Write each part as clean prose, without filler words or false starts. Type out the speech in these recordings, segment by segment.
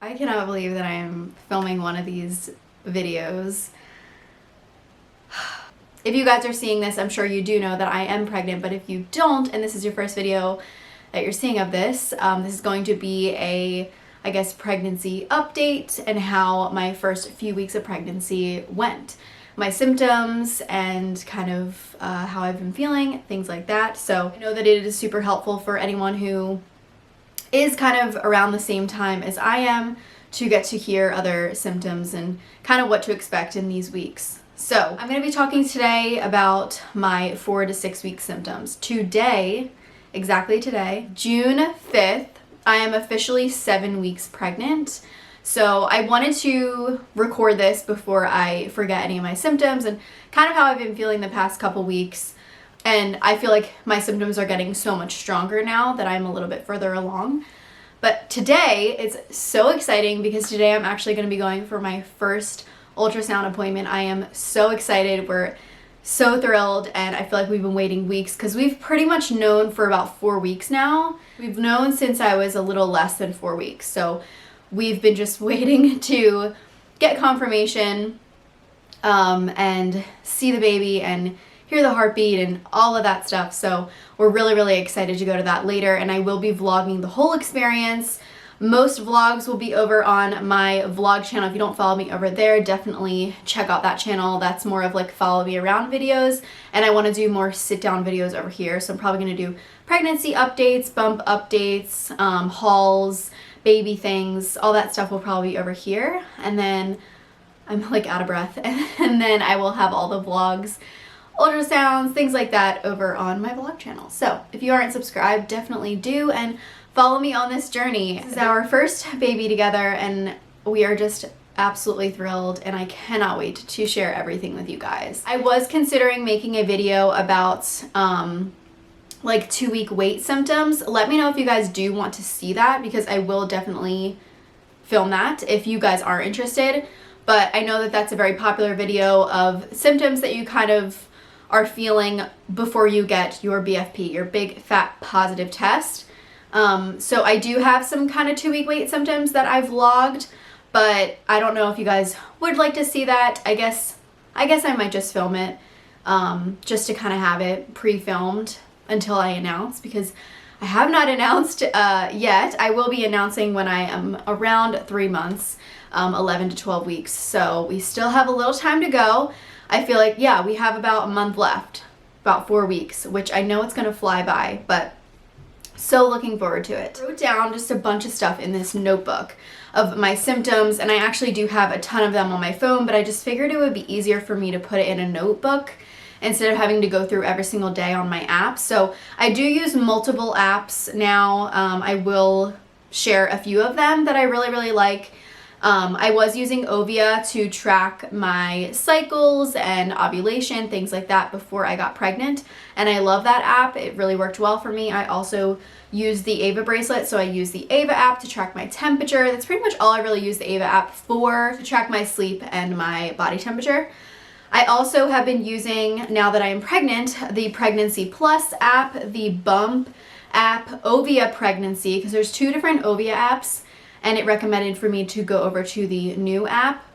I cannot believe that I am filming one of these videos. If you guys are seeing this, I'm sure you do know that I am pregnant, but if you don't, and this is your first video that you're seeing of this, this is going to be a, I guess, pregnancy update and how my first few weeks of pregnancy went. My symptoms and kind of how I've been feeling, things like that. So I know that it is super helpful for anyone who is kind of around the same time as I am to get to hear other symptoms and kind of what to expect in these weeks. So I'm going to be talking today about my 4 to 6 week symptoms. Today, exactly today, June 5th, I am officially 7 weeks pregnant. So I wanted to record this before I forget any of my symptoms and kind of how I've been feeling the past couple weeks. And I feel like my symptoms are getting so much stronger now that I'm a little bit further along. But today it's so exciting because today I'm actually going to be going for my first ultrasound appointment. I am so excited. We're so thrilled, and I feel like we've been waiting weeks because we've pretty much known for about 4 weeks now. We've known since I was a little less than 4 weeks. So we've been just waiting to get confirmation and see the baby and hear the heartbeat and all of that stuff. So we're really, really excited to go to that later, and I will be vlogging the whole experience. Most vlogs will be over on my vlog channel. If you don't follow me over there, definitely check out that channel. That's more of like follow me around videos, and I want to do more sit down videos over here. So I'm probably going to do pregnancy updates, bump updates, hauls, baby things, all that stuff will probably be over here. And then I'm like out of breath. And then I will have all the vlogs, ultrasounds, things like that over on my vlog channel. So if you aren't subscribed, definitely do and follow me on this journey. This is our first baby together, and we are just absolutely thrilled, and I cannot wait to share everything with you guys. I was considering making a video about like 2-week wait symptoms. Let me know if you guys do want to see that, because I will definitely film that if you guys are interested. But I know that that's a very popular video of symptoms that you kind of are feeling before you get your BFP, your big fat positive test. So I do have some kind of 2-week wait symptoms that I've vlogged, but I don't know if you guys would like to see that. I guess I might just film it, just to kind of have it pre-filmed until I announce, because I have not announced yet. I will be announcing when I am around 3 months, 11 to 12 weeks. So we still have a little time to go. I feel like, yeah, we have about a month left, about 4 weeks, which I know it's going to fly by, but so looking forward to it. I wrote down just a bunch of stuff in this notebook of my symptoms, and I actually do have a ton of them on my phone, but I just figured it would be easier for me to put it in a notebook instead of having to go through every single day on my app. So I do use multiple apps now. I will share a few of them that I really, really like. I was using Ovia to track my cycles and ovulation, things like that, before I got pregnant, and I love that app. It really worked well for me. I also use the Ava bracelet, so I use the Ava app to track my temperature. That's pretty much all I really use the Ava app for, to track my sleep and my body temperature. I also have been using, now that I am pregnant, the Pregnancy Plus app, the Bump app, Ovia Pregnancy, because there's 2 different Ovia apps, and it recommended for me to go over to the new app.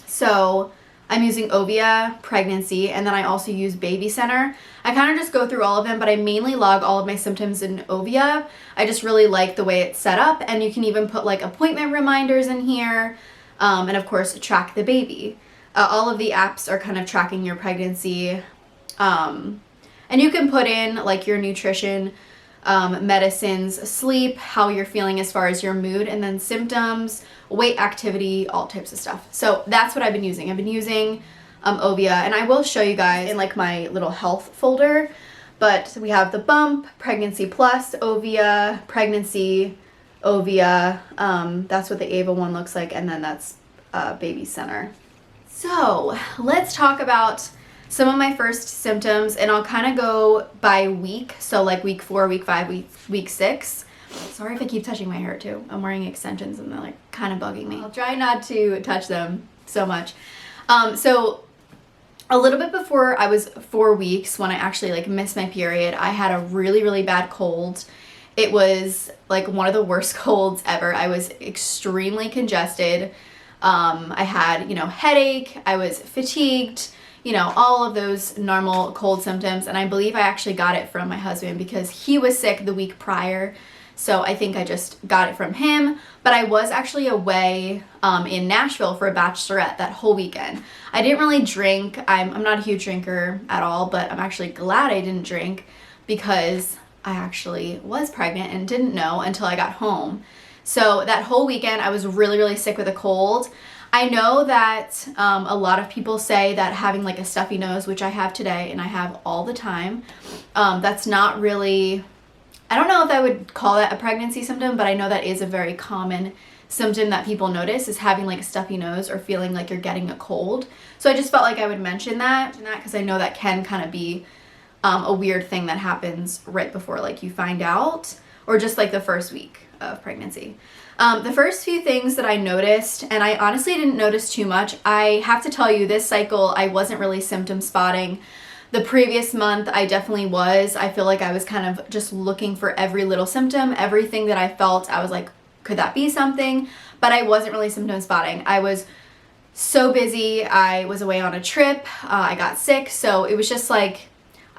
So I'm using Ovia Pregnancy, and then I also use Baby Center. I kind of just go through all of them, but I mainly log all of my symptoms in Ovia. I just really like the way it's set up, and you can even put like appointment reminders in here, and of course track the baby. All of the apps are kind of tracking your pregnancy, and you can put in like your nutrition, medicines, sleep, how you're feeling as far as your mood, and then symptoms, weight, activity, all types of stuff. So that's what I've been using. I've been using Ovia, and I will show you guys in like my little health folder. But we have the Bump, Pregnancy Plus, Ovia, Pregnancy, Ovia. That's what the Ava one looks like, and then that's Baby Center. So let's talk about some of my first symptoms, and I'll kind of go by week. So like week 4, week 5, week 6. Sorry if I keep touching my hair too. I'm wearing extensions and they're like kind of bugging me. I'll try not to touch them so much. So a little bit before I was 4 weeks, when I actually like missed my period, I had a really, really bad cold. It was like one of the worst colds ever. I was extremely congested. I had, headache, I was fatigued, all of those normal cold symptoms. And I believe I actually got it from my husband because he was sick the week prior. So I think I just got it from him. But I was actually away in Nashville for a bachelorette that whole weekend. I didn't really drink. I'm not a huge drinker at all, but I'm actually glad I didn't drink because I actually was pregnant and didn't know until I got home. So that whole weekend I was really, really sick with a cold. I know that a lot of people say that having like a stuffy nose, which I have today and I have all the time, that's not really, I don't know if I would call that a pregnancy symptom, but I know that is a very common symptom that people notice, is having like a stuffy nose or feeling like you're getting a cold. So I just felt like I would mention that because I know that can kind of be a weird thing that happens right before like you find out, or just like the first week of pregnancy. The first few things that I noticed, and I honestly didn't notice too much. I have to tell you, this cycle I wasn't really symptom spotting. The previous month I definitely was. I feel like I was kind of just looking for every little symptom, everything that I felt. I was like, could that be something? But I wasn't really symptom spotting. I was so busy. I was away on a trip. I got sick. So it was just like,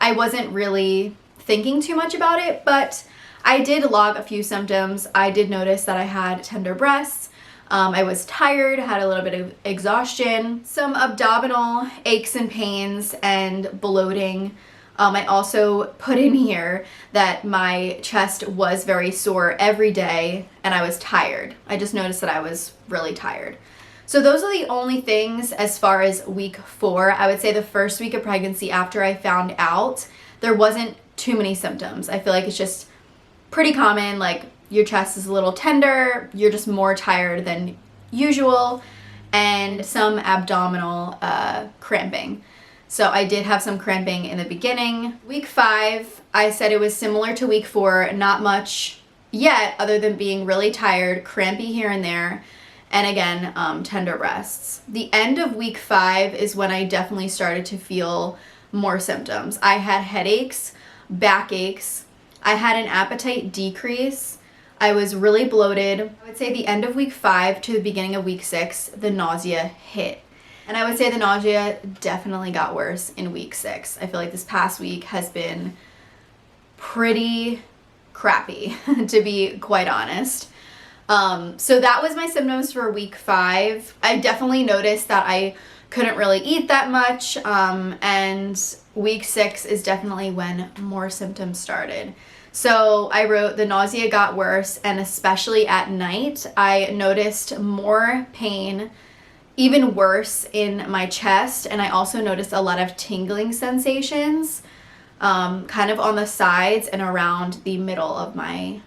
I wasn't really thinking too much about it, but I did log a few symptoms. I did notice that I had tender breasts. I was tired, had a little bit of exhaustion, some abdominal aches and pains, and bloating. I also put in here that my chest was very sore every day and I was tired. I just noticed that I was really tired. So those are the only things as far as week 4. I would say the first week of pregnancy after I found out, there wasn't too many symptoms. I feel like it's just pretty common, like your chest is a little tender, you're just more tired than usual, and some abdominal cramping. So I did have some cramping in the beginning. Week 5, I said it was similar to week 4, not much yet other than being really tired, crampy here and there, and again, tender breasts. The end of week 5 is when I definitely started to feel more symptoms. I had headaches, backaches, I had an appetite decrease, I was really bloated. I would say the end of week 5 to the beginning of week 6, the nausea hit. And I would say the nausea definitely got worse in week 6. I feel like this past week has been pretty crappy, to be quite honest. So that was my symptoms for week 5. I definitely noticed that I couldn't really eat that much, and week 6 is definitely when more symptoms started. So I wrote the nausea got worse, and especially at night, I noticed more pain, even worse in my chest, and I also noticed a lot of tingling sensations, kind of on the sides and around the middle of my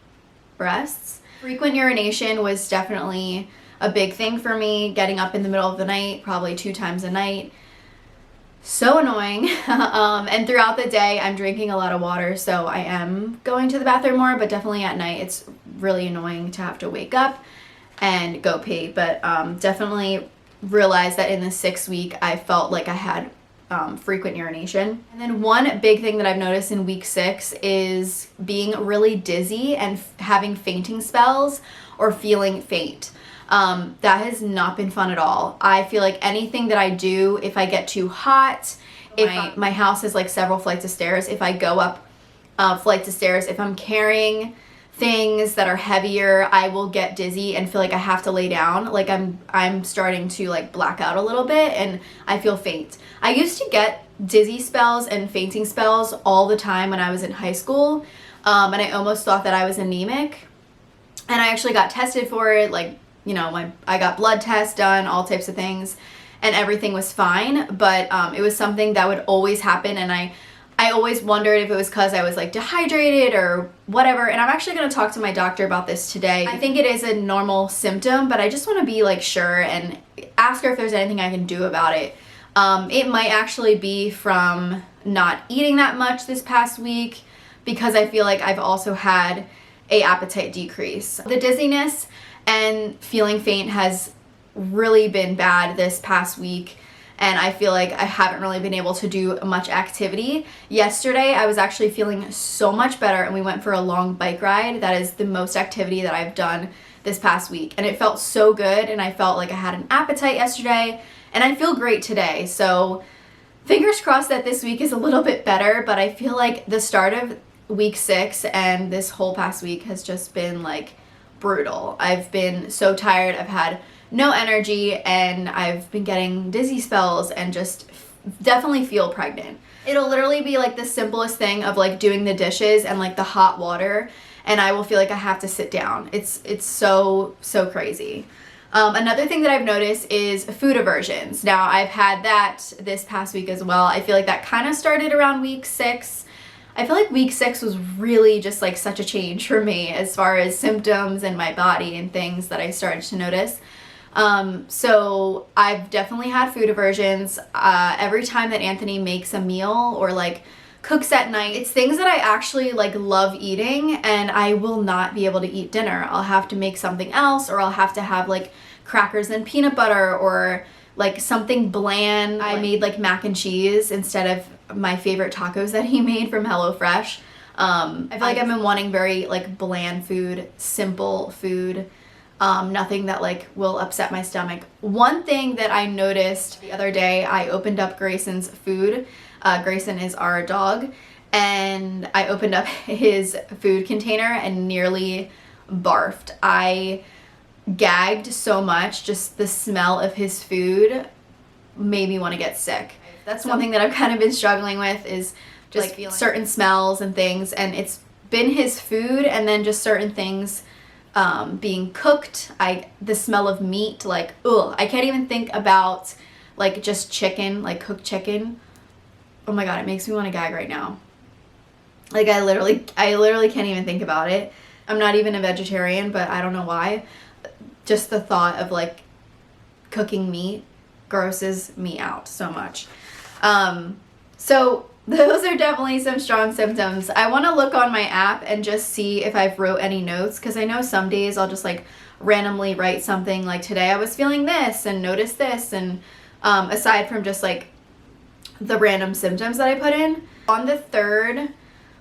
breasts. Frequent urination was definitely a big thing for me, getting up in the middle of the night, probably 2 times a night. So annoying. And throughout the day, I'm drinking a lot of water, so I am going to the bathroom more, but definitely at night, it's really annoying to have to wake up and go pee. But definitely realized that in the 6th week, I felt like I had frequent urination. And then one big thing that I've noticed in week 6 is being really dizzy and having fainting spells or feeling faint. That has not been fun at all. I feel like anything that I do, if I get too hot, if my house is like several flights of stairs, if I go up flights of stairs, if I'm carrying things that are heavier, I will get dizzy and feel like I have to lay down. Like I'm starting to like black out a little bit and I feel faint. I used to get dizzy spells and fainting spells all the time when I was in high school, and I almost thought that I was anemic, and I actually got tested for it, like, I got blood tests done, all types of things, and everything was fine, but it was something that would always happen, and I always wondered if it was because I was like dehydrated or whatever, and I'm actually going to talk to my doctor about this today. I think it is a normal symptom, but I just want to be like sure and ask her if there's anything I can do about it. It might actually be from not eating that much this past week, because I feel like I've also had a appetite decrease. The dizziness and feeling faint has really been bad this past week, and I feel like I haven't really been able to do much activity. Yesterday, I was actually feeling so much better, and we went for a long bike ride. That is the most activity that I've done this past week, and it felt so good, and I felt like I had an appetite yesterday, and I feel great today. So fingers crossed that this week is a little bit better, but I feel like the start of week 6 and this whole past week has just been like brutal. I've been so tired. I've had no energy, and I've been getting dizzy spells and just definitely feel pregnant. It'll literally be like the simplest thing of like doing the dishes and like the hot water, and I will feel like I have to sit down. It's so crazy. Another thing that I've noticed is food aversions. Now, I've had that this past week as well. I feel like that kind of started around week 6. I feel like week 6 was really just like such a change for me as far as symptoms and my body and things that I started to notice. So I've definitely had food aversions. Every time that Anthony makes a meal or like cooks at night, it's things that I actually like love eating, and I will not be able to eat dinner. I'll have to make something else, or I'll have to have like crackers and peanut butter, or like something bland. I made like mac and cheese instead of my favorite tacos that he made from HelloFresh. I feel like I've been wanting very like bland food, simple food. Nothing that like will upset my stomach. One thing that I noticed the other day, I opened up Grayson's food. Grayson is our dog, and I opened up his food container and nearly barfed. I gagged so much. Just the smell of his food made me want to get sick. That's one thing that I've kind of been struggling with, is just like certain smells and things, and it's been his food and then just certain things being cooked. The smell of meat, like, ugh, I can't even think about like just chicken, like cooked chicken. Oh my god, it makes me want to gag right now. Like I literally can't even think about it. I'm not even a vegetarian, but I don't know why. Just the thought of like cooking meat grosses me out so much. So those are definitely some strong symptoms. I want to look on my app and just see if I've wrote any notes, because I know some days I'll just like randomly write something like, today I was feeling this and noticed this, and aside from just like the random symptoms that I put in. On the 3rd,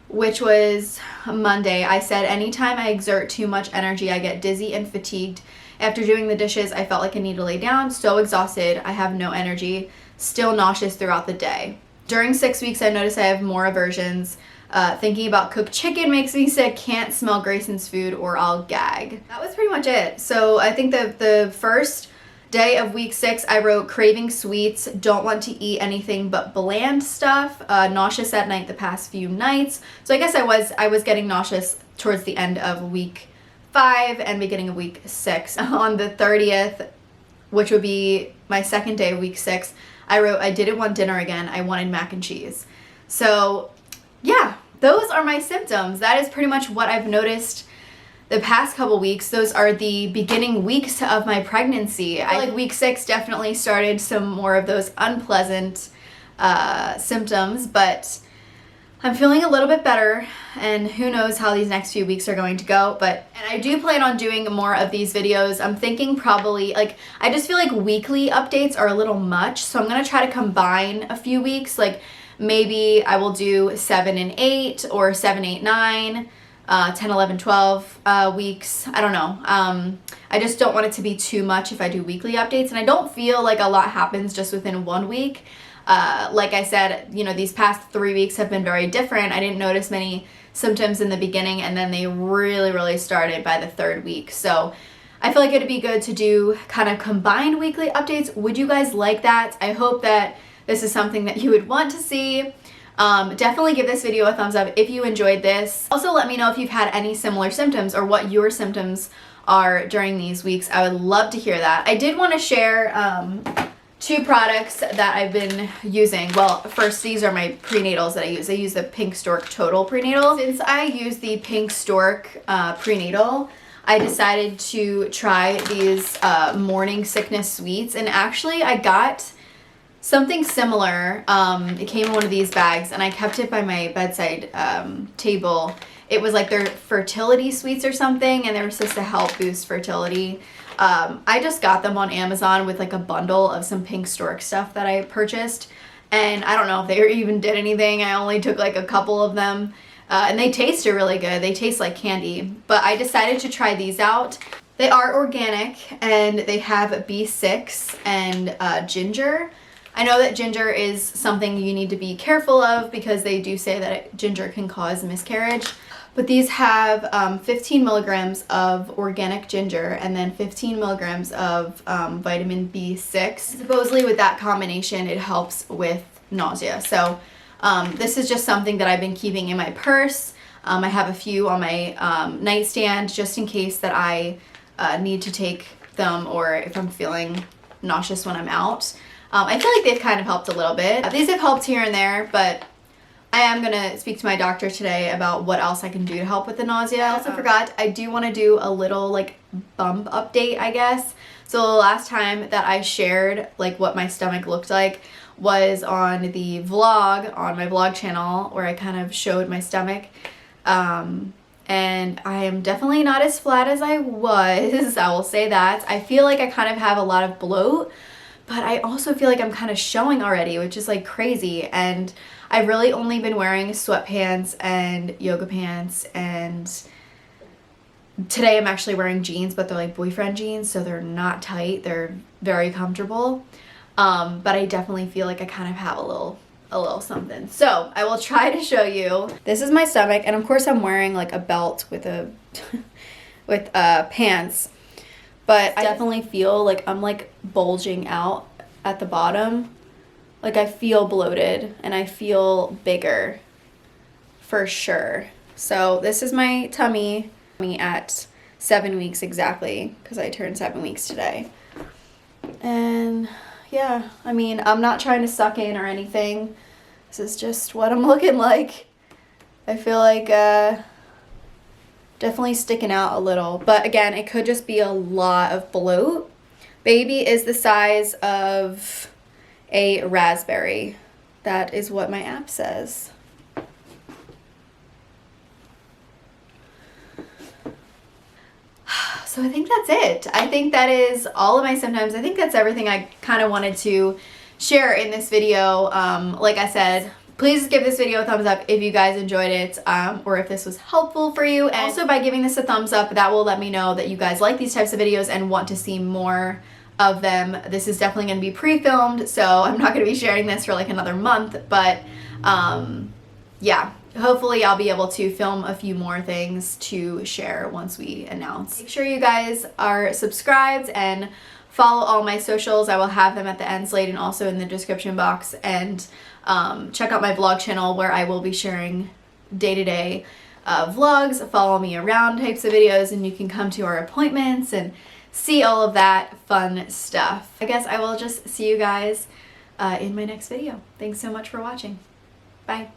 which was Monday, I said anytime I exert too much energy, I get dizzy and fatigued. After doing the dishes, I felt like I need to lay down, so exhausted, I have no energy, still nauseous throughout the day. During 6 weeks, I noticed I have more aversions. Thinking about cooked chicken makes me sick, can't smell Grayson's food, or I'll gag. That was pretty much it. So I think the first day of week 6, I wrote craving sweets, don't want to eat anything but bland stuff, nauseous at night the past few nights. So I guess I was getting nauseous towards the end of week 5 and beginning of week 6. On the 30th, which would be my second day of week 6, I wrote I didn't want dinner again, I wanted mac and cheese. So yeah, those are my symptoms. That is pretty much what I've noticed the past couple weeks. Those are the beginning weeks of my pregnancy. I feel like week 6 definitely started some more of those unpleasant symptoms, but I'm feeling a little bit better, and who knows how these next few weeks are going to go. And I do plan on doing more of these videos. I'm thinking probably, like, I just feel like weekly updates are a little much, so I'm gonna try to combine a few weeks. Like maybe I will do 7 and 8, or 7, 8, 9, 10, 11, 12 weeks. I don't know. I just don't want it to be too much if I do weekly updates, and I don't feel like a lot happens just within 1 week. Like I said, you know, these past 3 weeks have been very different. I didn't notice many symptoms in the beginning, and then they really started by the 3rd week. So I feel like it'd be good to do kind of combined weekly updates. Would you guys like that? I hope that this is something that you would want to see. Definitely give this video a thumbs up if you enjoyed this. Also, let me know if you've had any similar symptoms or what your symptoms are during these weeks. I would love to hear that. I did want to share 2 products that I've been using. Well, first, these are my prenatals that I use. I use the Pink Stork Total Prenatal. Since I use the Pink Stork prenatal, I decided to try these morning sickness sweets, and actually I got something similar. It came in one of these bags, and I kept it by my bedside table. It was like their fertility sweets or something, and they were supposed to help boost fertility. I just got them on Amazon with like a bundle of some pink stork stuff that I purchased. And I don't know if they even did anything. I only took like a couple of them. And they tasted really good. They taste like candy. But I decided to try these out. They are organic and they have B6 and ginger. I know that ginger is something you need to be careful of because they do say that ginger can cause miscarriage. But these have 15 milligrams of organic ginger and then 15 milligrams of vitamin B6. Supposedly with that combination, it helps with nausea. So this is just something that I've been keeping in my purse. I have a few on my nightstand just in case that I need to take them or if I'm feeling nauseous when I'm out. I feel like they've kind of helped a little bit. These have helped here and there, but I am going to speak to my doctor today about what else I can do to help with the nausea. I also forgot, I do want to do a little like bump update, I guess. So the last time that I shared like what my stomach looked like was on the vlog, on my vlog channel, where I kind of showed my stomach. And I am definitely not as flat as I was, I will say that. I feel like I kind of have a lot of bloat, but I also feel like I'm kind of showing already, which is like crazy. And I've really only been wearing sweatpants and yoga pants, and today I'm actually wearing jeans, but they're like boyfriend jeans, so they're not tight. They're very comfortable. But I definitely feel like I kind of have a little something. So I will try to show you. This is my stomach, and of course I'm wearing like a belt with a with pants. But I definitely feel like I'm like bulging out at the bottom. Like I feel bloated and I feel bigger for sure. So this is my tummy at 7 weeks exactly, because I turned 7 weeks today. And yeah, I mean, I'm not trying to suck in or anything. This is just what I'm looking like. I feel like definitely sticking out a little, but again, it could just be a lot of bloat. Baby is the size of a raspberry. That is what my app says. So I think that's it. I think that is all of my symptoms. I think that's everything I kind of wanted to share in this video. Like I said, please give this video a thumbs up if you guys enjoyed it, or if this was helpful for you. And also by giving this a thumbs up, that will let me know that you guys like these types of videos and want to see more of them. This is definitely going to be pre-filmed, so I'm not going to be sharing this for like another month, but yeah, hopefully I'll be able to film a few more things to share once we announce. Make sure you guys are subscribed and follow all my socials. I will have them at the end slate and also in the description box, and check out my vlog channel where I will be sharing day-to-day vlogs, follow me around types of videos, and you can come to our appointments and see all of that fun stuff. I guess I will just see you guys in my next video. Thanks so much for watching. Bye.